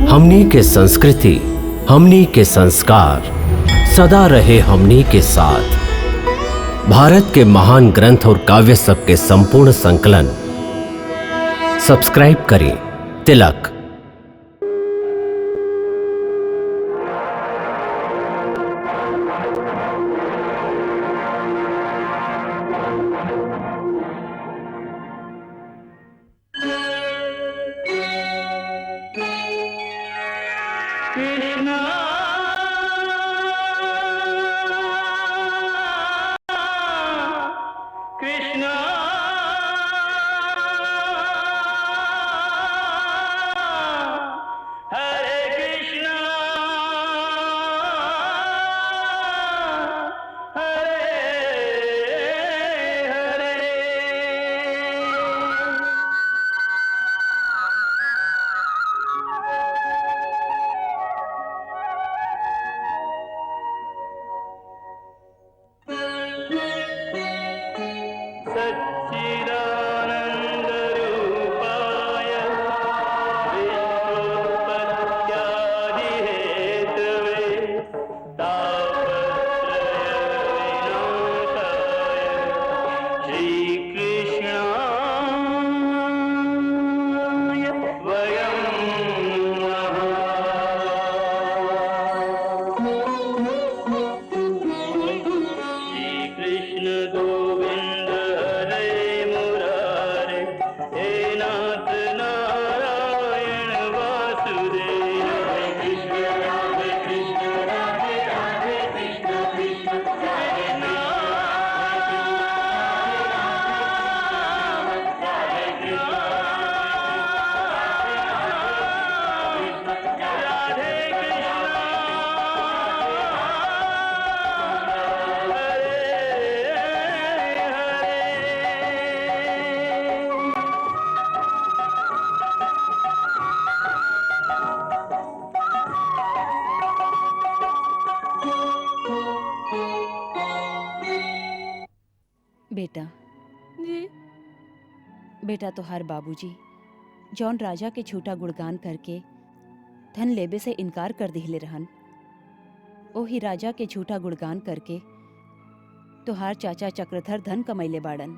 हमनी के संस्कृति, हमनी के संस्कार सदा रहे हमनी के साथ। भारत के महान ग्रंथ और काव्य सब के संपूर्ण संकलन सब्सक्राइब करें तिलक। बेटा जी बेटा तोहार बाबूजी जौन राजा के झूठा गुणगान करके धन लेबे से इनकार कर दिहले रहन, ओही राजा के झूठा गुणगान करके तोहार चाचा चक्रधर धन कमैले बाड़न।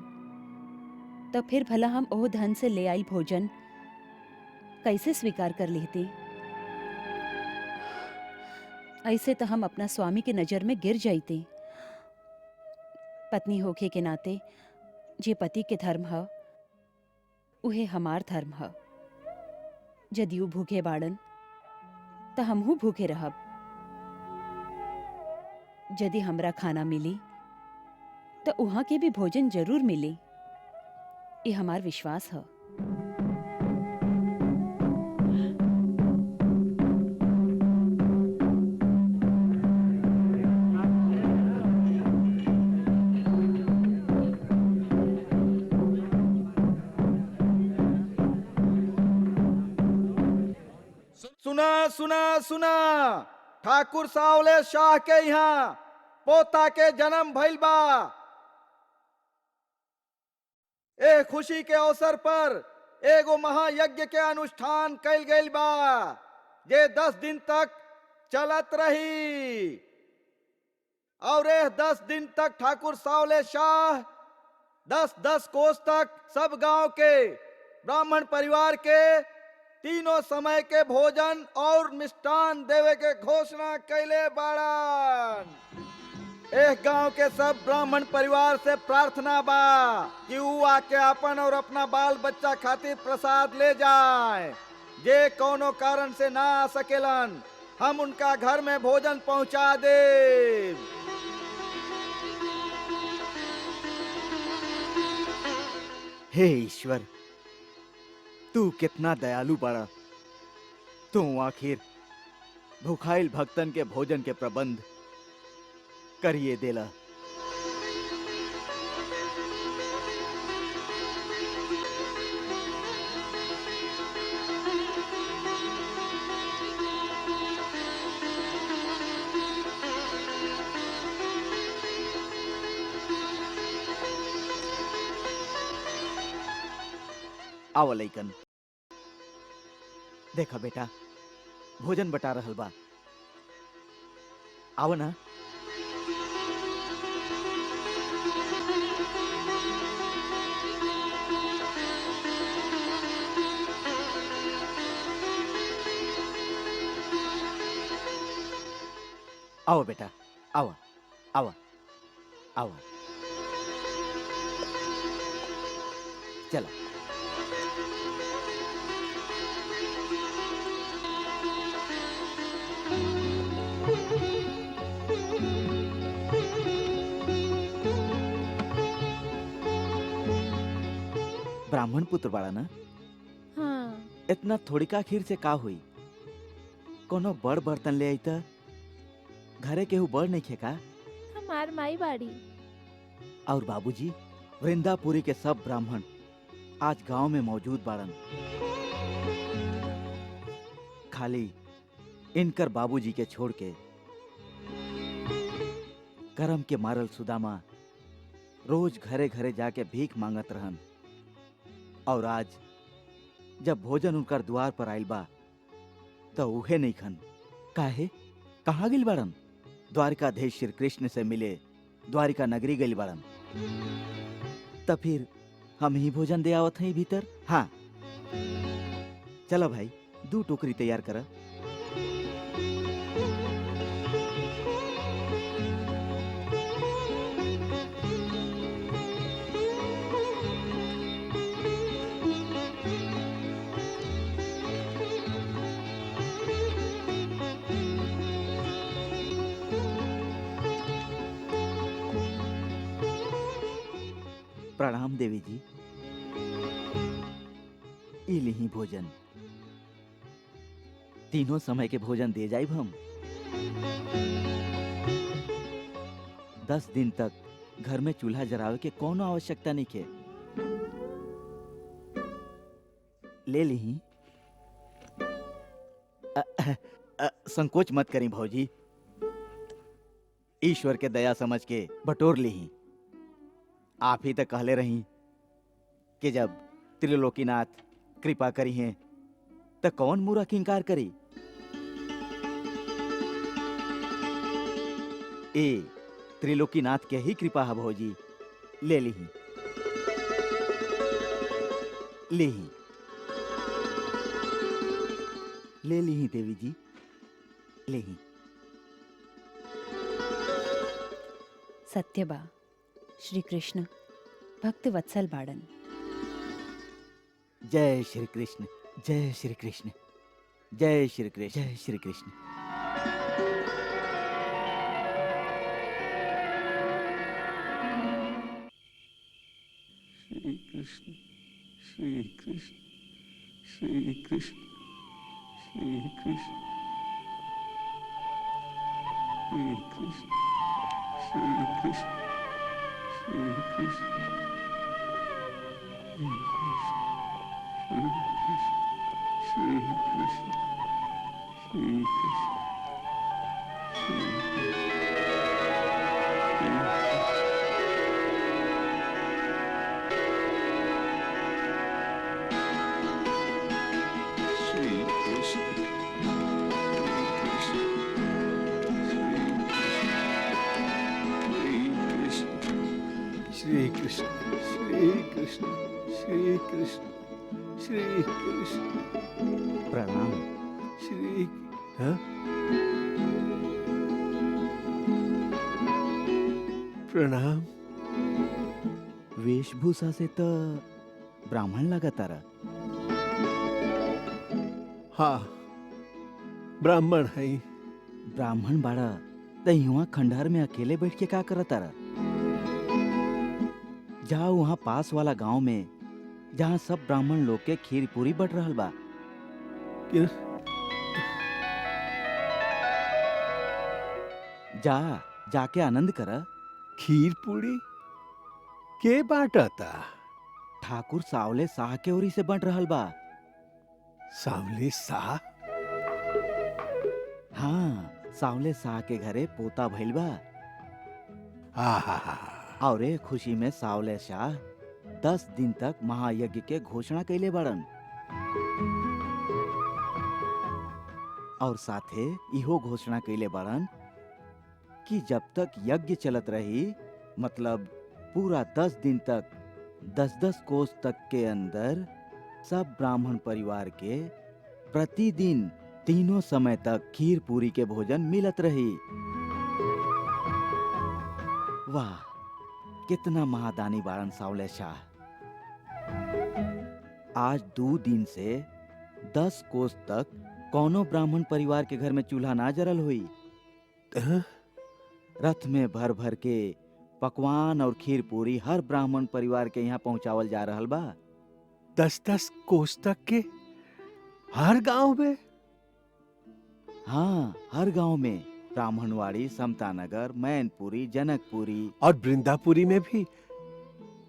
तब फिर भला हम ओह धन से ले आई भोजन कैसे स्वीकार कर लेती? ऐसे तो हम अपना स्वामी के नजर में गिर जाइते। पत्नी होखे के नाते जे पति के धर्म ह उहे हमार धर्म ह। यदि ऊ भूखे बाड़न त हमहू भूखे रहब। यदि हमरा खाना मिली त उहाँ के भी भोजन जरूर मिली, ये हमार विश्वास ह। सुना सुना सुना, ठाकुर सावले शाह के यहाँ पोता के जन्म भइल बा। ए खुशी के अवसर पर एगो महायज्ञ के अनुष्ठान कैल गइल बा, जे 10 दिन तक चलत रही। और 10 दिन तक ठाकुर सावले शाह 10-10 कोस तक सब गांव के ब्राह्मण परिवार के तीनों समय के भोजन और मिष्टान देवे के घोषणा कैले बाड़न। एक गांव के सब ब्राह्मण परिवार से प्रार्थना बा कि ऊ आके अपन और अपना बाल बच्चा खातिर प्रसाद ले जाए। जे कोनो कारण से ना आ सकेलन, हम उनका घर में भोजन पहुंचा दे। हे ईश्वर, तू कितना दयालु बड़ा। तू आखिर भूखाइल भक्तन के भोजन के प्रबंध करिए देला। आओ लइकन, देखा बेटा, भोजन बटा रहल बा। आओ ना। आओ बेटा, आओ, आओ, आओ। चलो। ब्राह्मण पुत्र बाड़ा ना? हाँ, इतना थोड़ी का खीर से का हुई? कोनो बड़ बर्तन ले आई त घरे केहू बड़ नहीं खे का? हमार माई बाड़ी। और बाबूजी, वृंदापुरी के सब ब्राह्मण आज गांव में मौजूद बाड़न। खाली इनकर बाबूजी के छोड़ के करम के मारल सुदामा रोज घरे घरे जाके भीख मांगत रहन। और आज जब भोजन उनकर द्वार पर आइल बा तो उहे नहीं खन। काहे? कहाँ गिल बाड़न? द्वारिकाधीश श्री कृष्ण से मिले द्वारिका नगरी गइल बाड़न। तब फिर हम ही भोजन दे आवत हई भीतर। हाँ, चलो भाई, 2 टोकरी तैयार कर। प्रणाम देवी जी। ई लिही भोजन। तीनों समय के भोजन दे जाइब हम। 10 दिन तक घर में चूल्हा जरावे के कोनो आवश्यकता नहीं के। ले लिही। संकोच मत करी भौजी, ईश्वर के दया समझ के बटोर लिही। आप ही तक कहले रही कि जब त्रिलोकीनाथ कृपा करी हैं तो कौन मूर्ख इंकार करी। ए त्रिलोकीनाथ के ही कृपा है भौजी। ले लीही, लीही, ले लीही देवी जी, लीही। सत्यबा श्री कृष्ण भक्त वत्सल बाड़न। जय श्री कृष्ण, जय श्री कृष्ण, जय श्री कृष्ण, जय श्री कृष्ण। श्री कृष्ण, श्री कृष्ण, श्री कृष्ण, श्री कृष्ण, श्री कृष्ण, श्री कृष्ण, श्री कृष्ण, श्री कृष्ण, श्री कृष्ण, श्री कृष्ण, श्री कृष्ण, श्री कृष्ण, श्री कृष्ण। प्रणाम। श्री हाँ? प्रणाम। वेशभूषा से तो ब्राह्मण लगातार। हाँ, ब्राह्मण है। ब्राह्मण बाड़ा त युवा खंडहर में अकेले बैठ के का करत तारा? जाओ वहाँ पास वाला गांव में जहाँ सब ब्राह्मण लोग के खीर पूरी बट रहल बा। कि- जाके आनंद कर। खीर पूरी के बाटता? ठाकुर सावले शाह के ओरी से बट रहल बा। सावली शाह? हाँ, सावले शाह के घरे पोता भइल बा। आहा, और ए खुशी में सावले शाह 10 दिन तक महायज्ञ के घोषणा कैले बड़न। और साथे इहो घोषणा कैले बाड़न कि जब तक यज्ञ चलत रही, मतलब पूरा 10 दिन तक 10-10 कोस तक के अंदर सब ब्राह्मण परिवार के प्रतिदिन तीनों समय तक खीर पूरी के भोजन मिलत रही। वाह, कितना महादानी बाड़न सावले शाह। आज 2 दिन से 10 कोस तक कौनो ब्राह्मण परिवार के घर में चूल्हा ना जरल हुई। हाँ? रथ में भर भर के पकवान और खीर पूरी हर ब्राह्मण परिवार के यहाँ पहुंचावल जा रहल बा। 10-10 कोस तक के हर गांव में? हाँ, हर गांव में, ब्राह्मणवाड़ी, समतानगर, मैनपुरी, जनकपुरी और वृंदापुरी में भी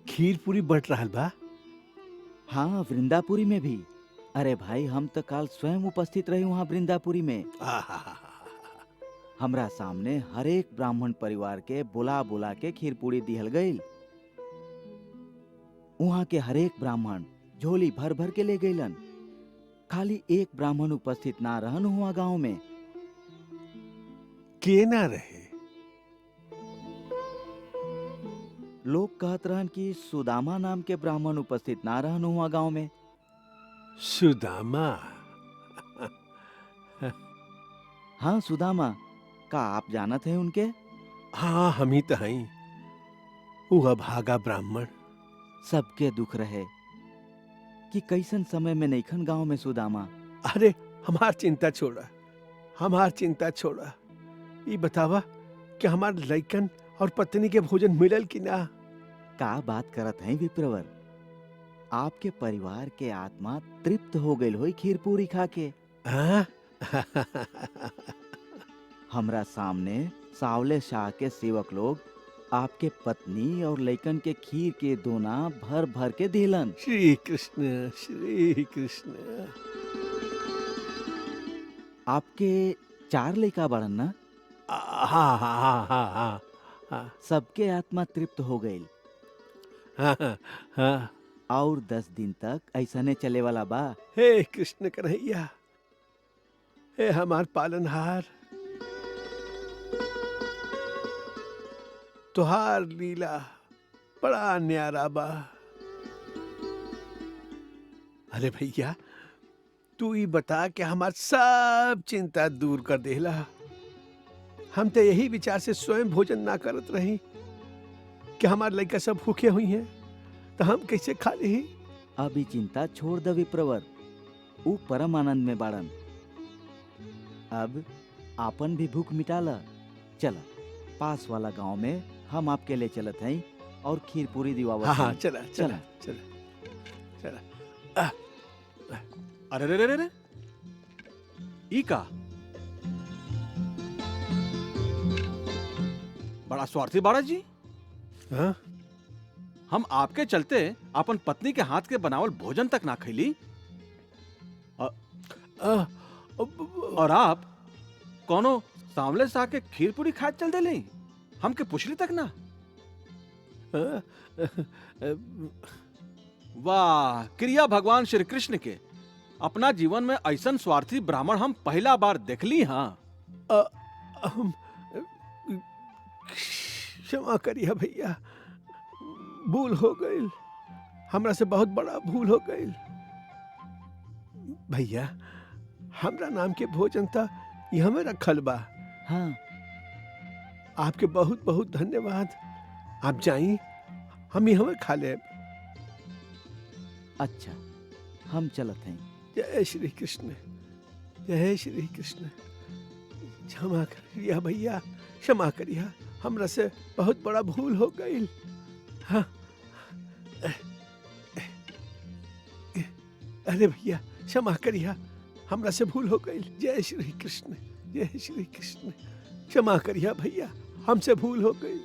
खीर पूरी बट रहल बा। हाँ, वृंदापुरी में भी। अरे भाई, हम तो काल स्वयं उपस्थित रही वहाँ वृंदापुरी में। आहा, हमरा सामने हर एक ब्राह्मण परिवार के बुला बुला के खीर पूरी दिहल गईल। वहाँ के हर एक ब्राह्मण झोली भर भर के ले गईलन। खाली एक ब्राह्मण उपस्थित ना रहन हुआ गांव में। के ना रहे? लोग कहत रहन कि सुदामा नाम के ब्राह्मण उपस्थित ना रहन हुआ गांव में। सुदामा? हाँ, सुदामा। का आप जानत हैं उनके? हाँ, हम ही तो हई। वो भागा ब्राह्मण। सबके दुख रहे कि कैसन समय में नईखन गांव में सुदामा। अरे हमार चिंता छोड़ा, हमार चिंता छोड़ा। ये बतावा कि हमार लइकन और पत्नी के भोजन मिलल कि ना? का बात करत हैं विप्रवर? आपके परिवार के आत्मा तृप्त हो गई होई खीर पूरी खा के। हाँ? हमरा सामने सावले शाह के सेवक लोग आपके पत्नी और लइकन के खीर के दोना भर भर के दिलन। श्री कृष्ण, श्री कृष्ण। आपके 4 लइका बड़न ना? हाँ हाँ हाँ हाँ हाँ हाँ सबके आत्मा तृप्त हो गई। हाँ हाँ। और 10 दिन तक ऐसने चले वाला बा। हे कृष्ण कन्हैया, हे हमार पालनहार, तुहार लीला बड़ा न्यारा बा। अरे भैया, तू ही बता कि हमार सब चिंता दूर कर देला। हम तो यही विचार से स्वयं भोजन ना करत रही कि हमार लड़का सब भूखे हुई हैं, तो हम कैसे खा ली? अभी चिंता छोड़ द विप्रवर, ऊ परम आनंद में बाड़न। अब आपन भी भूख मिटा ल। चल, पास वाला गांव में हम आपके ले चलत हैं और खीर पूरी दिवावत। हाँ हैं। चला चला चला चला। अरे रे रे रे रे, ई का बड़ा स्वार्थी बाड़ा जी। हाँ? हम आपके चलते अपन पत्नी के हाथ के बनावल भोजन तक ना खैली, और आप कोनो सांवले साग के खीर पूरी खा चल देली, हमके पुछली तक ना। वाह, क्रिया भगवान श्री कृष्ण के। अपना जीवन में ऐसन स्वार्थी ब्राह्मण हम पहला बार देखली। हाँ, क्षमा करिए भैया, भूल हो गई, हमरा से बहुत बड़ा भूल हो गई। भैया, हमरा नाम के भोजन था यह में रखल बा। हाँ, आपके बहुत बहुत धन्यवाद। आप जाइए, हम ही हमें खा ले। अच्छा, हम चलत हैं। जय श्री कृष्ण, जय श्री कृष्ण। क्षमा करिए भैया, क्षमा करिए, हमरा से बहुत बड़ा भूल हो गई। हाँ। अरे भैया, क्षमा करिए, हमरा से भूल हो गई। जय श्री कृष्ण, जय श्री कृष्ण। क्षमा करिए भैया, हमसे भूल हो गई।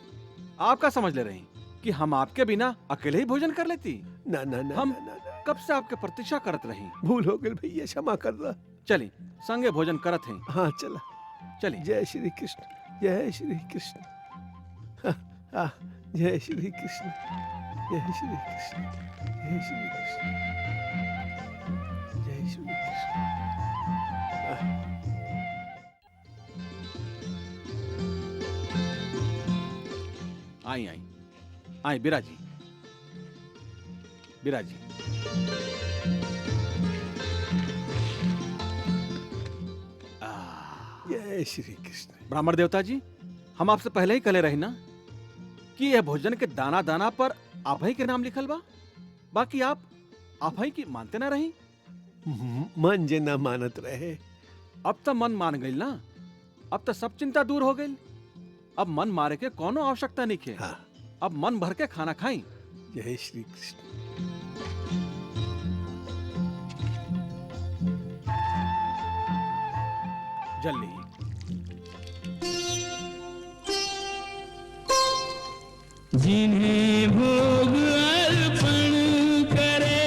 आप क्या समझ ले रही कि हम आपके बिना अकेले ही भोजन कर लेती? ना ना ना, हम ना, ना, ना। कब से आपके प्रतीक्षा करत रही। भूल हो गई भैया, क्षमा कर दो। चली संगे भोजन करत हैं। हाँ चला, चली। जय श्री कृष्ण, जय श्री कृष्ण। हाँ, हाँ, जय श्री कृष्ण, जय श्री कृष्ण, जय श्री कृष्ण, जय श्री कृष्ण। आई आई आई बिराजी बिराजी। जय श्री कृष्ण। ब्राह्मण देवता जी, हम आपसे पहले ही कहले रही ना कि यह भोजन के दाना दाना पर आप ही के नाम लिखल बा, बाकी आप ही की मानते ना रही। मन जे न मानत रहे। अब तो मन मान गई ना, अब तो सब चिंता दूर हो गई। अब मन मारे के कोनो आवश्यकता नहीं है। हाँ। अब मन भर के खाना खाई। जय श्री कृष्ण। जल्दी जिन्हें भोग अर्पण करे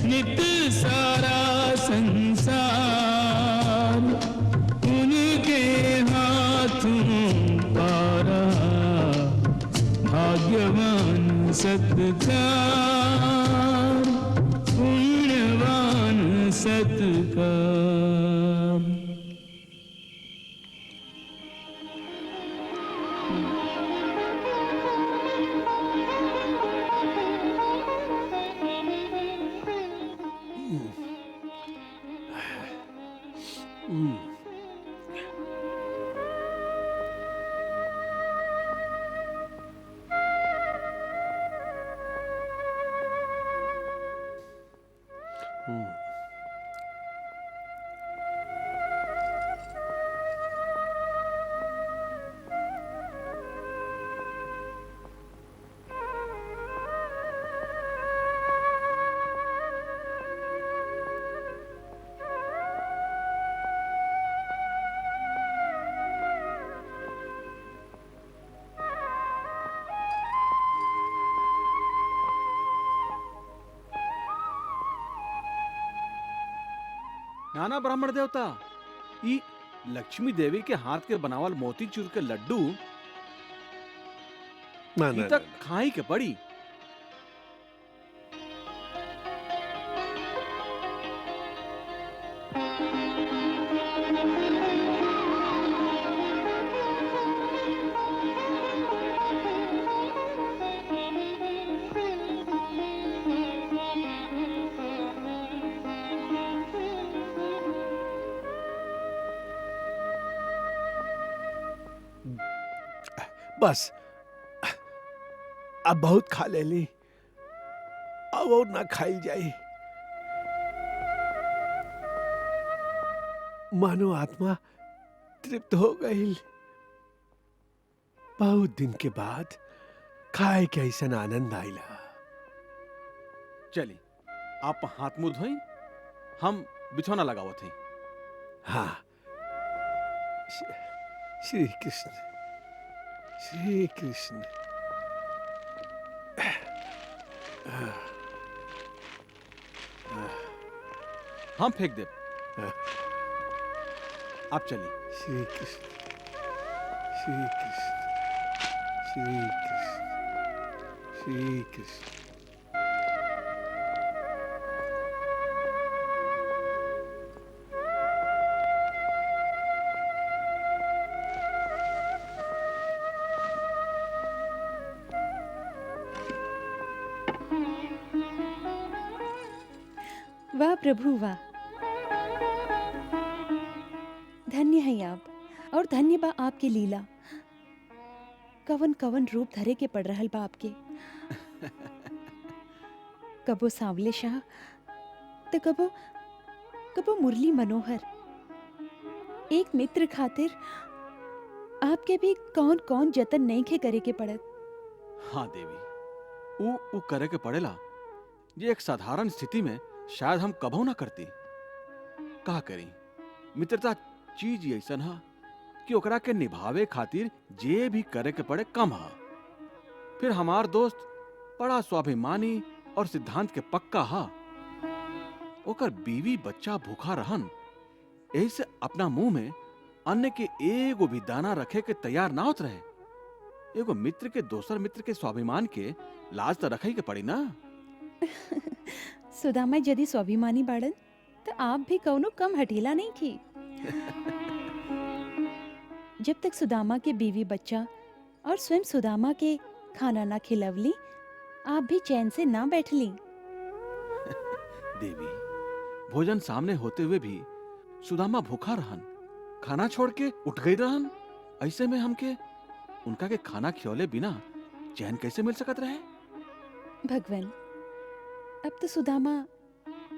नित सारा संसार, उनके हाथों पारा भाग्यवान सत्कार, पुण्यवान सत्कार। नाना ब्राह्मण देवता, ई लक्ष्मी देवी के हाथ के बनावल मोती चूर के लड्डू ना ई ना तक खाई के पड़ी। बस अब बहुत खा ले ली, अब और ना खाई जाई। मानो आत्मा तृप्त हो गई। बहुत दिन के बाद खाए के ऐसा आनंद आइला। चली आप हाथ मुंह धोई, हम बिछौना लगावत हई। हाँ। श्री कृष्ण श्री कृष्ण। हम फेंक दे। हाँ। आप चलिए। श्री कृष्ण श्री कृष्ण श्री कृष्ण श्री कृष्ण। वाह प्रभु वाह, धन्य है आप और धन्य बा आपके लीला। कवन कवन रूप धरे के पड़ रहल बा आपके। कबो सांवले शाह तो कबो कबो मुरली मनोहर। एक मित्र खातिर आपके भी कौन कौन जतन नहीं खे करे के पड़त। हाँ देवी, ऊ करे के पड़ेला ये एक साधारण स्थिति में शायद हम कबो ना करती। का करी, मित्रता चीज ऐसन है कि ओकरा के निभावे खातिर जे भी करे के पड़े कम है। फिर हमार दोस्त बड़ा स्वाभिमानी और सिद्धांत के पक्का है। ओकर बीवी बच्चा भूखा रहन, यही से अपना मुंह में अन्न के एगो भी दाना रखे के तैयार ना होत रहे। एगो मित्र के दोसर मित्र के स्वाभिमान के लाज तो रखे के पड़ी ना। सुदामा यदि स्वाभिमानी बाड़न तो आप भी कौनो कम हठीला नहीं थी। जब तक सुदामा के बीवी बच्चा और स्वयं सुदामा के खाना ना खिलवली, आप भी चैन से ना बैठली। देवी, भोजन सामने होते हुए भी सुदामा भूखा रहन, खाना छोड़ के उठ गई रहन। ऐसे में हमके उनका के खाना खियौले बिना चैन कैसे मिल सकत रहे? भगवान, अब तो सुदामा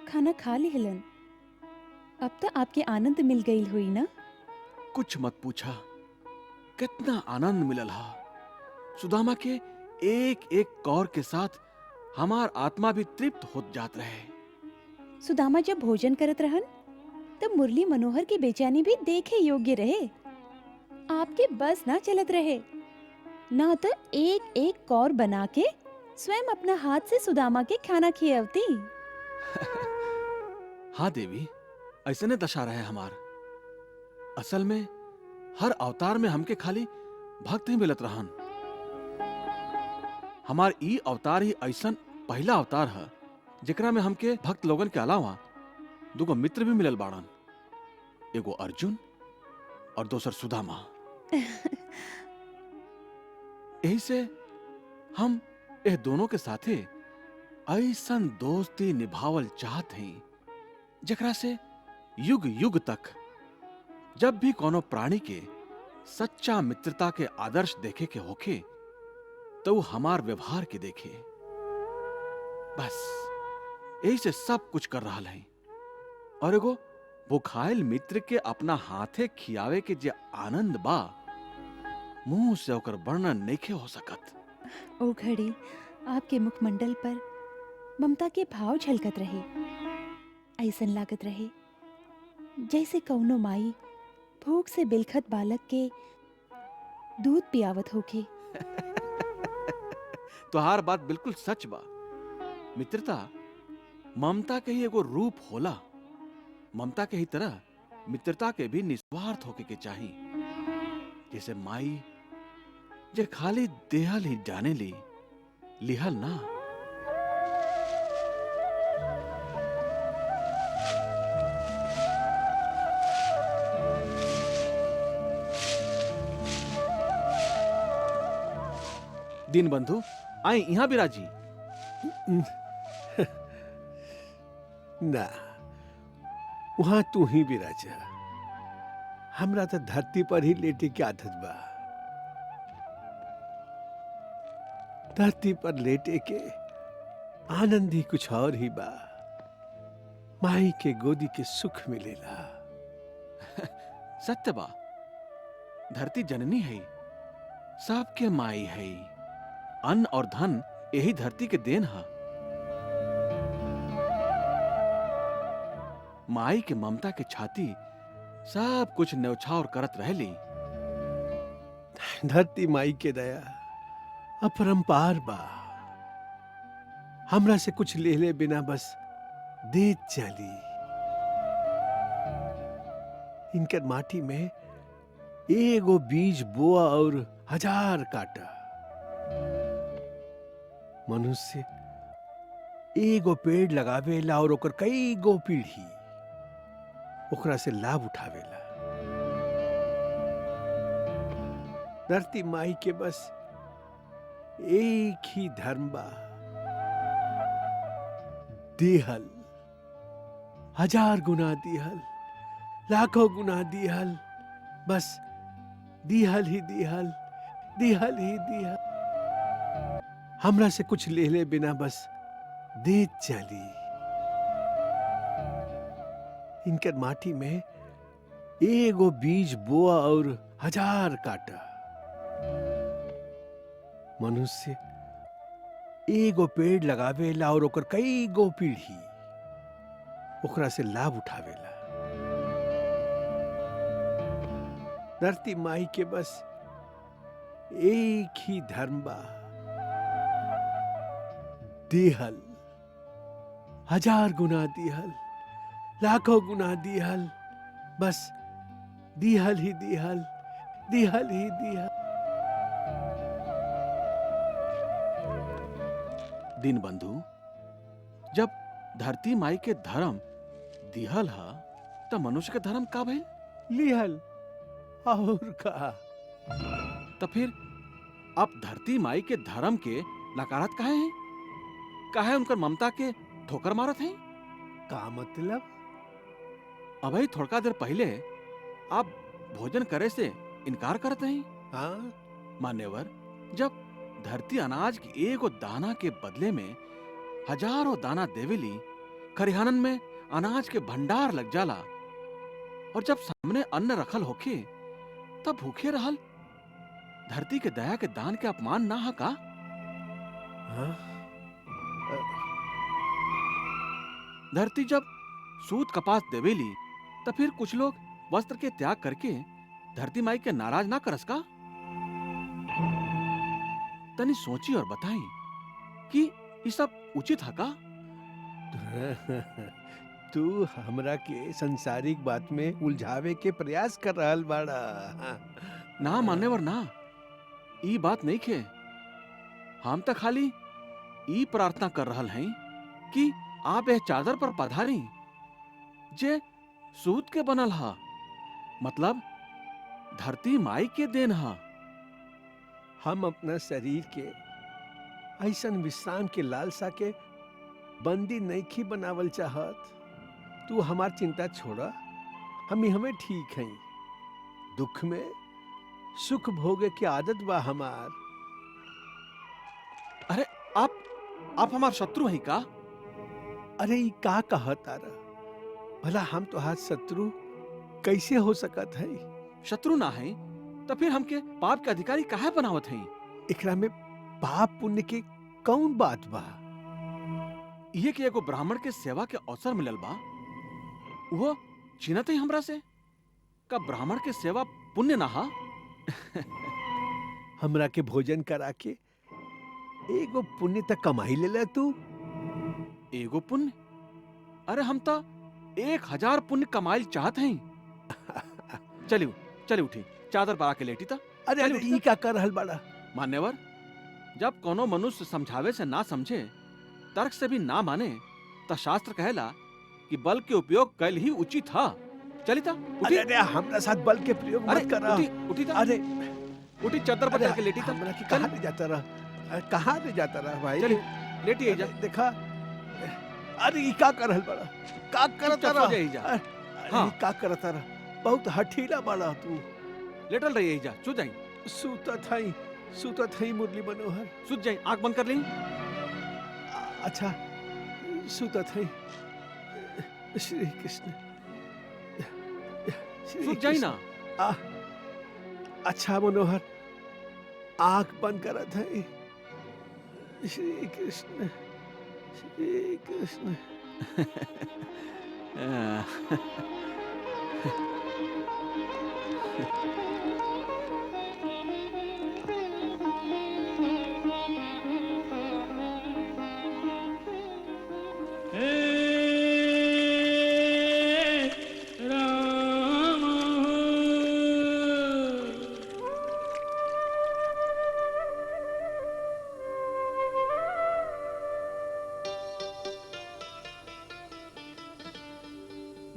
खाना खा लिहलन, अब तो आपके आनंद मिल गई हुई ना। कुछ मत पूछा, कितना आनंद मिलल हा। सुदामा के एक एक कौर के साथ हमार आत्मा भी तृप्त होत जात रहे। सुदामा जब भोजन करत रहन तब मुरली मनोहर की बेचैनी भी देखे योग्य रहे। आपके बस ना चलत रहे, ना तो एक एक कौर बना के स्वयं अपना हाथ से सुदामा के खाना खियवती। हाँ देवी, ऐसे ने दशा रहे हमार। असल में हर अवतार में हमके खाली भक्त ही मिलत रहन। हमार ई अवतार ही ऐसन पहला अवतार है जेकरा में हमके भक्त लोगन के अलावा दुगो मित्र भी मिलल बाड़न, एगो अर्जुन और दूसर सुदामा। यही से हम एह दोनों के साथे ऐसन दोस्ती निभावल चाहत हैं जेकरा से युग युग तक जब भी कोनो प्राणी के सच्चा मित्रता के आदर्श देखे के होखे तो वो हमार व्यवहार के देखे। बस यही से सब कुछ कर रहा है। और एगो भुखायल मित्र के अपना हाथे खियावे के जे आनंद बा, मुंह से ओकर वर्णन नइखे हो सकत। ओ घड़ी आपके मुखमंडल पर ममता के भाव झलकत रहे। ऐसन लागत रहे जैसे कौनो माई भूख से बिलखत बालक के दूध पियावत होके। तोहार बात बिल्कुल सच बा। मित्रता ममता के ही एगो रूप होला। ममता के ही तरह मित्रता के भी निस्वार्थ होके के चाही। जैसे माई जे खाली देहल ही जाने ली, लिहल ना। दीन बंधु, आई यहाँ बिराजी। ना, वहां तू ही विराजा। हमरा तो धरती पर ही लेटे की आदत बा। धरती पर लेटे के आनंद ही कुछ और ही बा। माई के गोदी के सुख मिलेला। सत्य बा, धरती जननी है, सबके माई है। अन्न और धन यही धरती के देन है। माई के ममता के छाती सब कुछ न्यौछावर करत रहली। धरती माई के दया अपरंपार बा। हमरा से कुछ ले ले बिना बस देत चली। इनकर माटी में एगो बीज बोआ और हजार काटा। मनुष्य एगो पेड़ लगावेला और ओकर कई गो पीढ़ी ओकरा से लाभ उठावेला। धरती माई के बस एक ही धर्म बा, देहल। हजार गुना दिहल, लाखों गुना दिहल, बस दिहल ही दिहल, दिहल ही दिहल। हमरा से कुछ ले ले बिना बस देत चली। इनकर माटी में एगो बीज बोआ और हजार काटा। मनुष्य एगो पेड़ लगावेला और ओकर कई गो पीढ़ी ओकरा से लाभ उठावेला। धरती माई के बस एक ही धर्म बा, देहल। हजार गुना दिहल, लाखों गुना दिहल, बस दिहल ही दिहल, दिहल ही दिहल। दीन बंधु, जब धरती माई के धर्म दिहल हा तो मनुष्य के धर्म का भइल? लिहल और का। तो फिर अब धरती माई के धर्म के नकारत काहे हैं? काहे उनकर ममता के ठोकर मारत हैं? का मतलब? अभी थोड़ा देर पहले आप भोजन करे से इनकार करते हैं। हाँ, मान्यवर, जब धरती अनाज की एगो दाना के बदले में हजारों दाना देवेली, खरिहानन में अनाज के भंडार लग जाला, और जब सामने अन्न रखल होखे तब भूखे रहल। धरती के दया के दान के अपमान ना हा का? हाँ, धरती जब सूत कपास देवेली तब फिर कुछ लोग वस्त्र के त्याग करके धरती माई के नाराज ना करस का? तनी सोची और बताई कि ये सब उचित है का? तू हमरा के संसारिक बात में उलझावे के प्रयास कर रहल बाड़ा। ना मान्यवर ना, ई बात नहीं खे। हम तो खाली ई प्रार्थना कर रहल हैं कि आप यह चादर पर पधारी जे सूत के बनल हा, मतलब धरती माई के देन हा। हम अपना शरीर के ऐसन विश्राम के लालसा के बंदी नईखी बनावल चाहत। तू हमार चिंता छोड़ा, हमें ठीक हैं। दुख में सुख भोगे की आदत बा हमार। अरे आप हमार शत्रु हैं का? अरे ई का कहत तारा? भला हम तो हाथ शत्रु कैसे हो सकत है? शत्रु ना है तो फिर हमके पाप के अधिकारी काहे बनावत हैं? एकरा में पाप पुण्य के कौन बात बा? ये कि एगो ब्राह्मण के सेवा के अवसर मिलल बा, वो चिन्हत है हमरा से का ब्राह्मण के सेवा पुण्य ना हा? हमरा के भोजन करा के एगो पुण्य तक कमाई ले तू। एगो पुण्य? अरे हम तो 1000 पुण्य कमाइल चाहत हैं। चलिए उठी, चादर परा के लेटी था। अरे अरे ई का कर रहल बाड़ा? मान्यवर, जब कोनो मनुष्य समझावे से ना समझे, तर्क से भी ना माने, तो शास्त्र कहेला कि बल के उपयोग कल ही उचित था। चली था, उठी। अरे हमरा साथ बल के प्रयोग मत करा। उठी था। अरे उठी, चादर पर के लेटी था। हमरा की कहां ले जाता रहा? कहां ले जाता रहा भाई? चली, लेटी जा। देखा, अरे ई का कर रहल बाड़ा? का करता रहा? हाँ, का करता रहा? बहुत हठीला बाड़ा तू। लेटल रही जा, सो जाई। सूतत हई मुरली मनोहर। सुत जाई, आंख बंद कर ली। अच्छा, सूतत हई। श्री कृष्ण, सुत जाई ना। अच्छा मनोहर, आंख बंद करत है। श्री कृष्ण, श्री कृष्ण।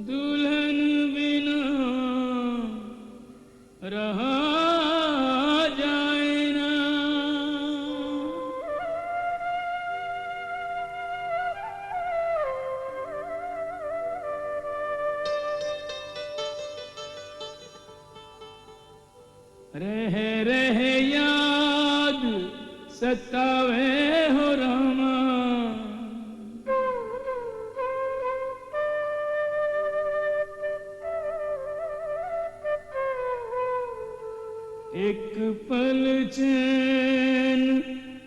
दुल्हन बिना रहा जाए ना। रह रह याद सतावे हो रामा। एक पल चैन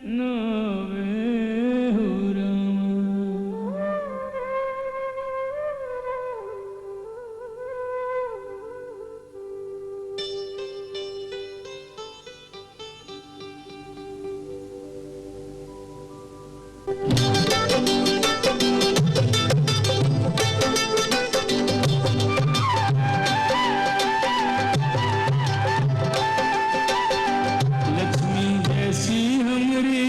न आवे हो रामा। लक्ष्मी जैसी हमरी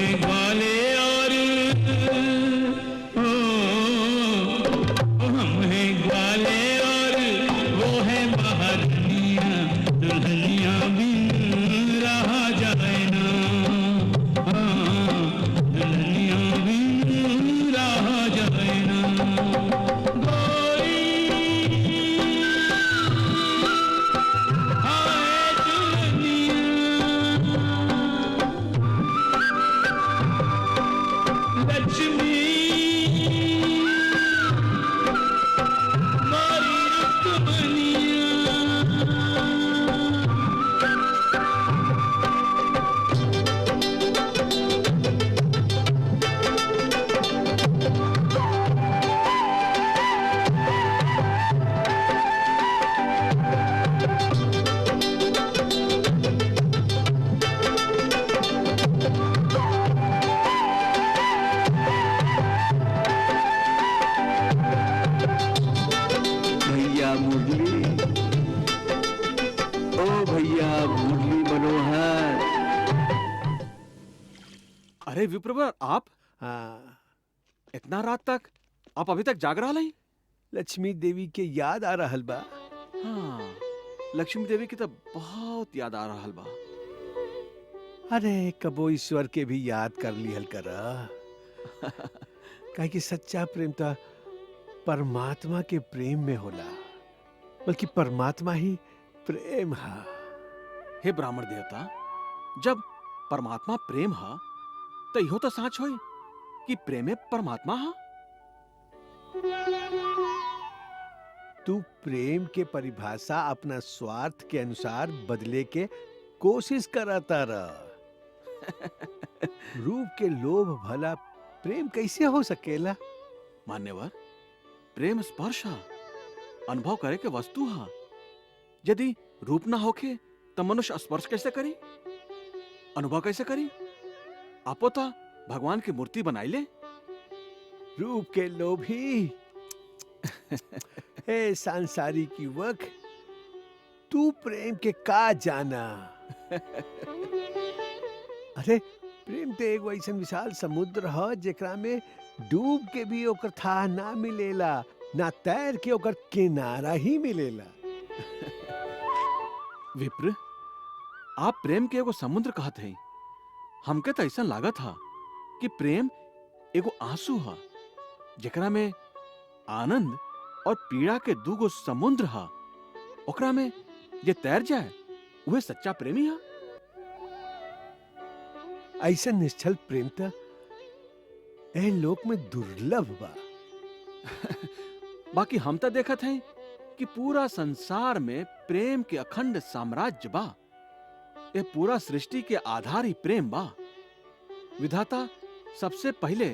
हैं ग्वालियर हम हैं ग्वालियर वो है महारानियां दुल्हनियां बिन रहा जाए ना दुल्हनियां बिन रहा जाए ना भैया मुरली, ओ भैया मुरली मनोहर। अरे विप्रवर, आप हाँ, इतना रात तक आप अभी तक जाग रहा नहीं? लक्ष्मी देवी के याद आ रहल बा। हाँ, लक्ष्मी देवी की तो बहुत याद आ रहा बा। अरे कबो ईश्वर के भी याद कर लिहल करा। काहे कि सच्चा प्रेम तो परमात्मा के प्रेम में होला, बल्कि परमात्मा ही प्रेम है। हे ब्राह्मण देवता, जब परमात्मा प्रेम हा तो इहो तो साच होई कि प्रेमे परमात्मा हा। तू प्रेम के परिभाषा अपना स्वार्थ के अनुसार बदले के कोशिश करता रह। रूप के लोभ भला प्रेम कैसे हो सकेला? मान्यवर, प्रेम स्पर्श हा, अनुभव करे के वस्तु हा। यदि रूप ना होके तो मनुष्य स्पर्श कैसे करी, अनुभव कैसे करी? आपो तो भगवान की मूर्ति बनाई ले। रूप के लोभी हे सांसारिक युवक, तू प्रेम के का जाना? अरे प्रेम तो एगो ऐसा विशाल समुद्र है जेकरा में डूब के भी ओकर था ना मिलेला, ना तैर के ओकर किनारा ही मिलेला। विप्र, आप प्रेम के एगो समुद्र कहत हैं। हमके तो ऐसा लागत था कि प्रेम एगो आंसू हा जेकरा में आनंद और पीड़ा के दूगो समुद्र हा। ओकरा में जे तैर जाए वह सच्चा प्रेमी हा। ऐसा निश्चल प्रेम तो ए लोक में दुर्लभ बा। बाकी हम तो देखत हैं कि पूरा संसार में प्रेम के अखंड साम्राज्य बा। ये पूरा सृष्टि के आधार ही प्रेम बा। विधाता सबसे पहले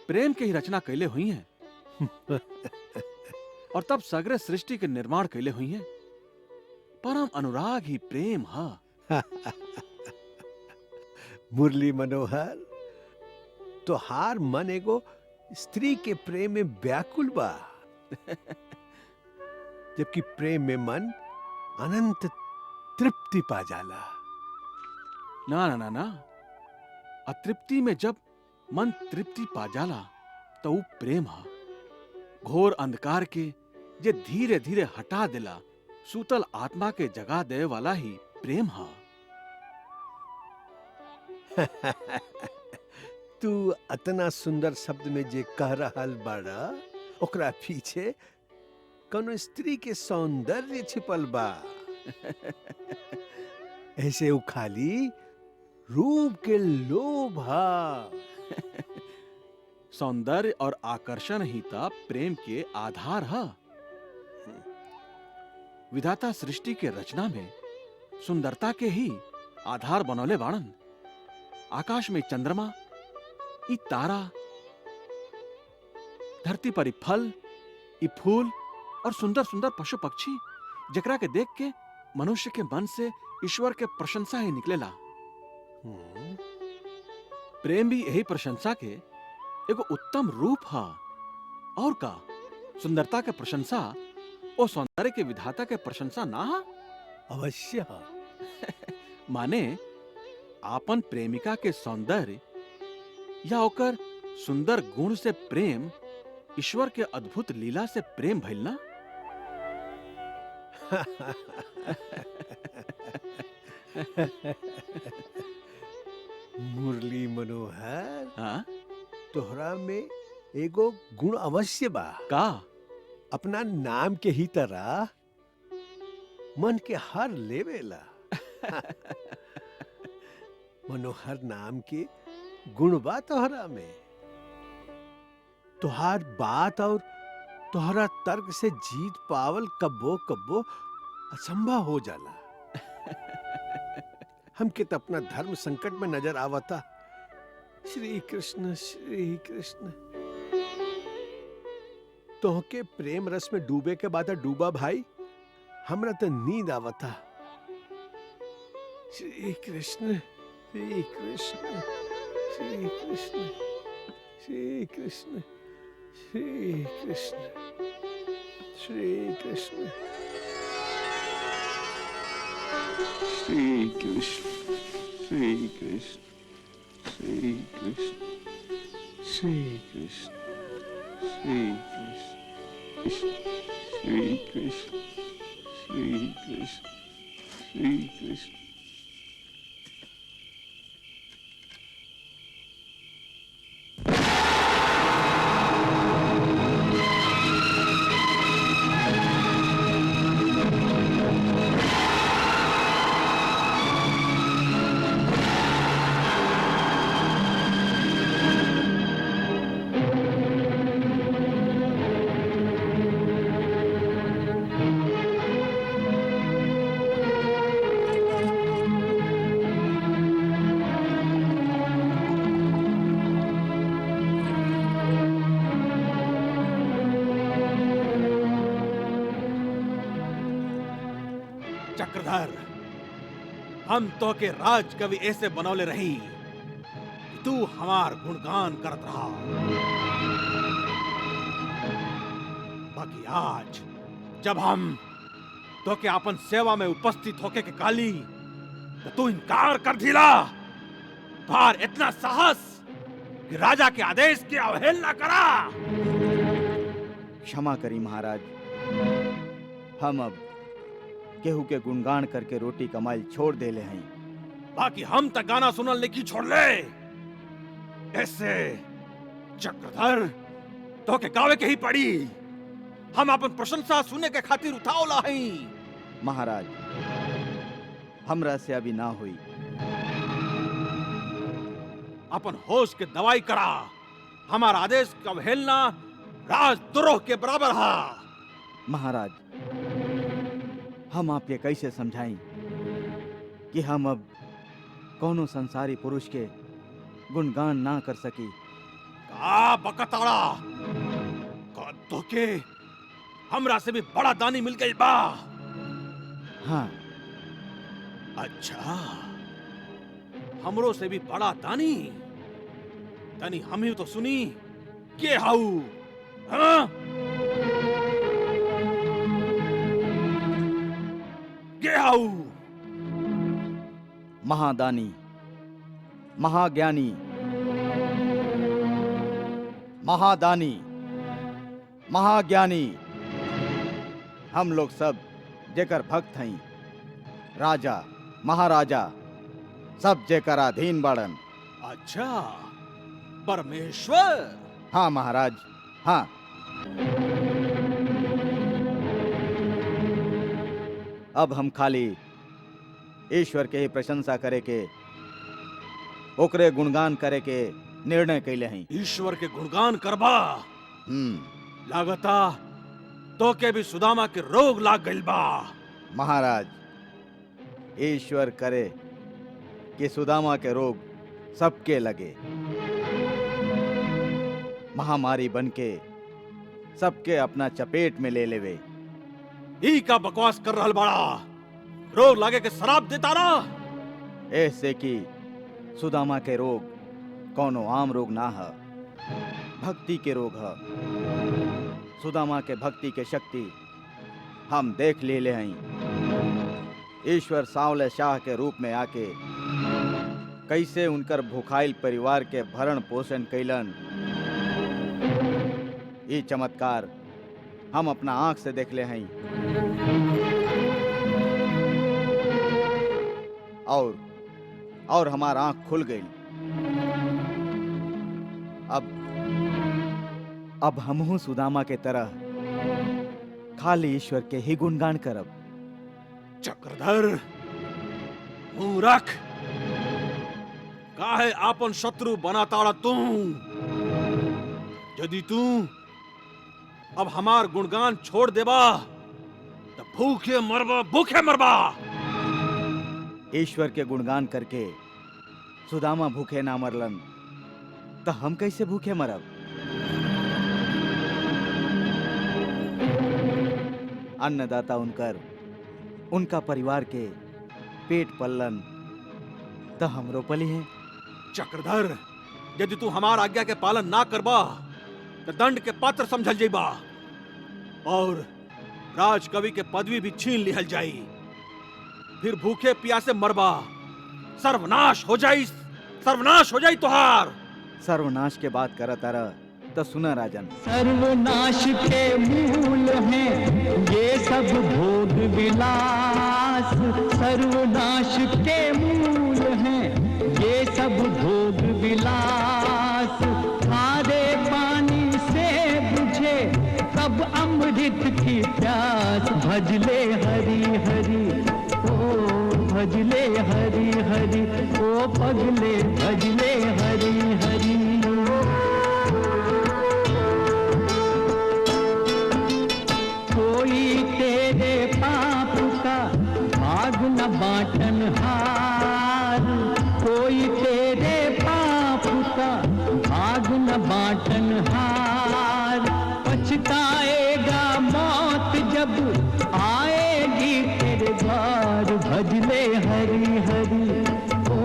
प्रेम के ही रचना कैले हुई हैं और तब सगरे सृष्टि के निर्माण कैले हुई हैं। परम अनुराग ही प्रेम हा। मुरली मनोहर, तो हार मन एगो स्त्री के प्रेम में व्याकुल बा, जबकि प्रेम में मन अनंत तृप्ति पा जाला। ना ना ना ना, अतृप्ति में जब मन तृप्ति पा जाला तो वो प्रेम हा। घोर अंधकार के जे धीरे धीरे हटा देला, सूतल आत्मा के जगा दे वाला ही प्रेम हा। तू अतना सुंदर शब्द में जे कह रहल बाड़ा, ओकरा पीछे कोनो स्त्री के सौंदर्य छिपल बा। ऐसे उ खाली रूप के लोभ हा। सौंदर्य और आकर्षण ही ता प्रेम के आधार हा। विधाता सृष्टि के रचना में सुंदरता के ही आधार बनौले बाणन। आकाश में चंद्रमा, ई तारा, धरती पर ई फल, ई फूल और सुंदर सुंदर पशु पक्षी, जकरा के देख के मनुष्य के मन से ईश्वर के प्रशंसा ही निकलेला। प्रेम भी यही प्रशंसा के एगो उत्तम रूप हा। और का सुंदरता के प्रशंसा ओ सौंदर्य के विधाता के प्रशंसा ना हा? अवश्य हा। माने आपन प्रेमिका के सौंदर्य या ओकर सुंदर गुण से प्रेम ईश्वर के अद्भुत लीला से प्रेम भइल ना? मुरली मनोहर, हाँ? तोहरा में एगो गुण अवश्य बा। का? अपना नाम के ही तरह मन के हर लेवेला। मनोहर नाम के गुण बा तोहरा में। तोहार बात और तोहरा तर्क से जीत पावल कब्बो कब्बो असंभव हो जाला। हमके तो अपना धर्म संकट में नजर आवता। श्री कृष्ण श्री कृष्ण। तोहके प्रेम रस में डूबे के बाद डूबा भाई, हमरा तो नींद आवता। श्री कृष्ण श्री कृष्ण श्री कृष्ण श्री कृष्ण श्री कृष्ण श्री कृष्ण श्री कृष्ण श्री कृष्ण श्री कृष्ण श्री कृष्ण श्री कृष्ण श्री कृष्ण श्री कृष्ण श्री कृष्ण। चक्रधर, हम तो के राज कवि ऐसे बनौले रही कि तू हमार गुणगान करत रहा। बाकी आज जब हम तो के अपन सेवा में उपस्थित होके के काली तो तू इनकार कर दिला। तार इतना साहस कि राजा के आदेश की अवहेलना करा। क्षमा करी महाराज, हम अब केहू के गुणगान करके रोटी कमाई छोड़ देले हैं। बाकी हम तक गाना सुनल नहीं छोड़ ले। ऐसे चक्रधर तो के गावे के ही पड़ी। हम अपन प्रशंसा सुने के खातिर उठावला हई। महाराज, हमरा से अभी ना हुई। अपन होश के दवाई करा। हमारा आदेश का अवहेलना राजद्रोह के बराबर हा। महाराज, हम आप ये कैसे समझाएं कि हम अब कौनो संसारी पुरुष के गुणगान ना कर सकी। का बकताड़ा का धोखे हमरा से भी बड़ा दानी मिल गई बा। हाँ। अच्छा, हमरो से भी बड़ा दानी। तनी हम ही तो सुनी के हाउ। हाँ? के हाउ? महादानी, महाज्ञानी, महादानी, महाज्ञानी, हम लोग सब जेकर भक्त हई। राजा महाराजा सब जेकर अधीन बाड़न। अच्छा, परमेश्वर। हाँ महाराज, हाँ। अब हम खाली ईश्वर के ही प्रशंसा करे के, ओकरे गुणगान करे के निर्णय कैले हैं। ईश्वर के गुणगान करबा। लागता तो के भी सुदामा के रोग लाग गइल बा। महाराज, ईश्वर करे कि सुदामा के रोग सबके लगे। महामारी बनके सबके अपना चपेट में ले लेवे। ई का बकवास कर रहल बाड़ा। रोग लागे के शराब देता ना। ऐसे कि सुदामा के रोग कौनो आम रोग ना है, भक्ति के रोग है। सुदामा के भक्ति के शक्ति हम देख ले हैं। ईश्वर सांवले शाह के रूप में आके कैसे उनकर भूखाइल परिवार के भरण पोषण कैलन। ये चमत्कार हम अपना आंख से देख ले हैं। और हमारा आंख खुल गई। अब हमहू सुदामा के तरह खाली ईश्वर के ही गुणगान करब। चक्रधर, मुंह रख। काहे आपन शत्रु बनाताड़ा तू? यदि तू अब हमार गुणगान छोड़ देबा तो भूखे मरबा, भूखे मरबा। ईश्वर के गुणगान करके सुदामा भूखे ना मरलन तो हम कैसे भूखे मरब? अन्नदाता उनका परिवार के पेट पल्लन तो हमरो पली है। चक्रधर, यदि तू हमार आज्ञा के पालन ना करबा तो दंड के पात्र समझल जाइबा और राजकवि के पदवी भी छीन लिहल जाई। फिर भूखे प्यासे मरबा, सर्वनाश हो जाई तुहार। सर्वनाश के बात करत तारा तो सुना राजन। सर्वनाश के मूल हैं ये सब भोग विलास। सर्वनाश के मूल हैं ये सब भोग विलास। खारे पानी से बुझे कब अमृत की प्यास। भजले हरि हरि ओ भजले हरि हरि ओ पगले भजले हरि हरि। कोई तेरे पाप का भाग न बांटन हार। कोई तेरे पाप का भाग न बांटन हार। पछताएगा मौत जब आएगी तेरे द्वार। भजले हरि हरि ओ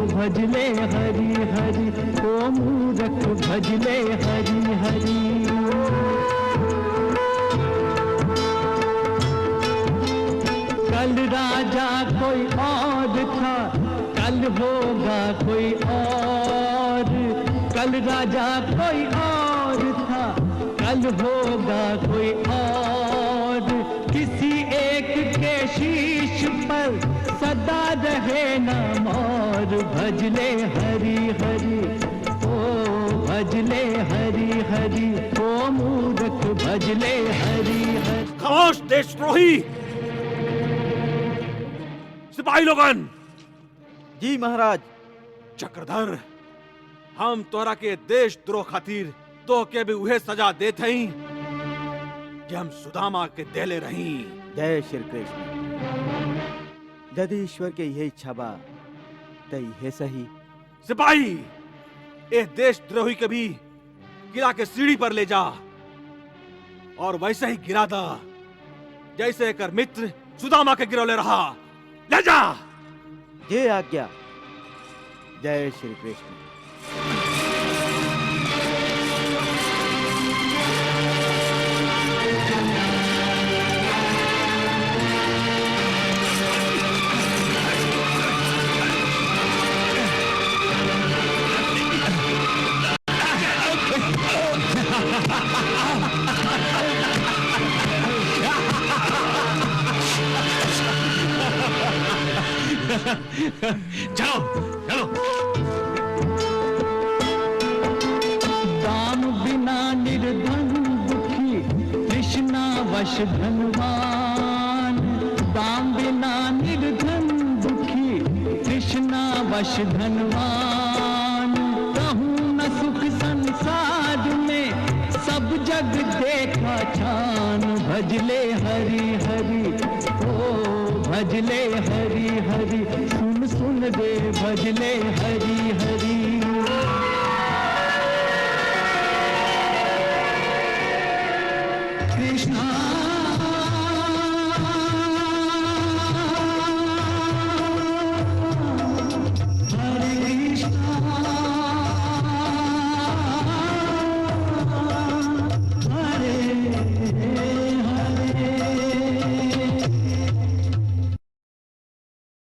भजले हरि हरि ओ मूरख भजले हरि हरि। कल राजा कोई और था, कल होगा कोई और। कल राजा कोई और था, कल होगा कोई और। किसी एक के शीश पर सदा रहे नाम और। भजले हरि हरि ओ भजले हरि हरि ओ मूरख भजले हरि हरि। खामोश देशद्रोही! सिपाही लोगन! जी महाराज। चक्रधर, हम तोरा के देशद्रोह खातिर तो के भी उहे सजा देत हई कि हम सुदामा के देले रही। जय श्री कृष्ण। यदि ईश्वर के यह इच्छा बा तो यह सही। सिपाही, ए देशद्रोही के भी गिरा के सीढ़ी पर ले जा और वैसे ही गिरा दा जैसे कर मित्र सुदामा के गिरोले रहा। ले जा। ये आज्ञा। जय श्री कृष्ण। चलो चलो। दाम बिना निर्धन दुखी, तृष्णा वश धनवान। दाम बिना निर्धन दुखी, तृष्णा वश धनवान। कहूँ न सुख संसार में, सब जग देखा छान। भजले हरि हरि ओ भजले हरि हरि सुन सुन रे भजले हरि हरि। कृष्णा